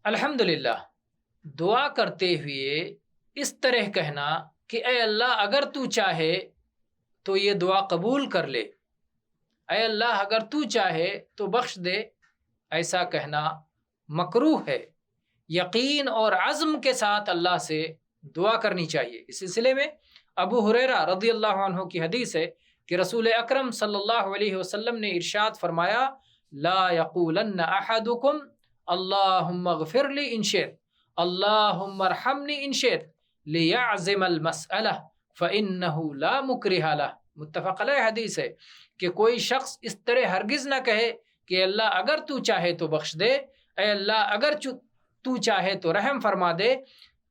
الحمدللہ، دعا کرتے ہوئے اس طرح کہنا کہ اے اللہ اگر تو چاہے تو یہ دعا قبول کر لے، اے اللہ اگر تو چاہے تو بخش دے، ایسا کہنا مکروہ ہے۔ یقین اور عزم کے ساتھ اللہ سے دعا کرنی چاہیے۔ اس سلسلے میں ابو ہریرہ رضی اللہ عنہ کی حدیث ہے کہ رسول اکرم صلی اللہ علیہ وسلم نے ارشاد فرمایا، لا یقولن احدکم اللہم اغفر لی ان شئت اللہم ارحمنی ان شئت لیعزم المسئلہ فإنہ لا مکرہ لہ۔ متفق علیہ حدیث ہے کہ کوئی شخص اس طرح ہرگز نہ کہے کہ اللہ اگر تو چاہے تو بخش دے، اے اللہ اگر تو چاہے تو رحم فرما دے،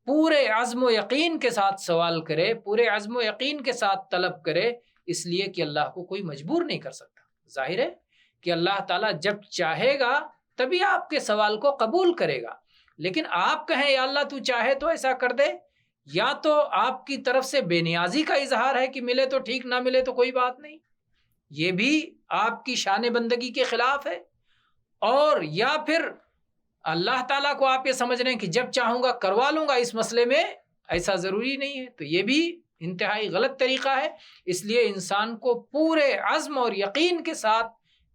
پورے عزم و یقین کے ساتھ سوال کرے، پورے عزم و یقین کے ساتھ طلب کرے، اس لیے کہ اللہ کو کوئی مجبور نہیں کر سکتا۔ ظاہر ہے کہ اللہ تعالیٰ جب چاہے گا تبھی آپ کے سوال کو قبول کرے گا، لیکن آپ کہیں یا اللہ تو چاہے تو ایسا کر دے، یا تو آپ کی طرف سے بے نیازی کا اظہار ہے کہ ملے تو ٹھیک، نہ ملے تو کوئی بات نہیں، یہ بھی آپ کی شان بندگی کے خلاف ہے، اور یا پھر اللہ تعالیٰ کو آپ یہ سمجھ رہے ہیں کہ جب چاہوں گا کروا لوں گا، اس مسئلے میں ایسا ضروری نہیں ہے، تو یہ بھی انتہائی غلط طریقہ ہے۔ اس لیے انسان کو پورے عزم اور یقین کے ساتھ،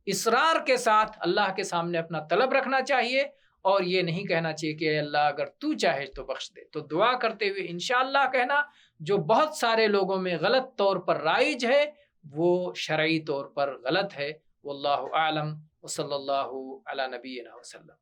اصرار کے ساتھ اللہ کے سامنے اپنا طلب رکھنا چاہیے، اور یہ نہیں کہنا چاہیے کہ اے اللہ اگر تو چاہے تو بخش دے۔ تو دعا کرتے ہوئے انشاءاللہ کہنا، جو بہت سارے لوگوں میں غلط طور پر رائج ہے، وہ شرعی طور پر غلط ہے۔ واللہ اعلم، وصلی اللہ علی نبینا وسلم۔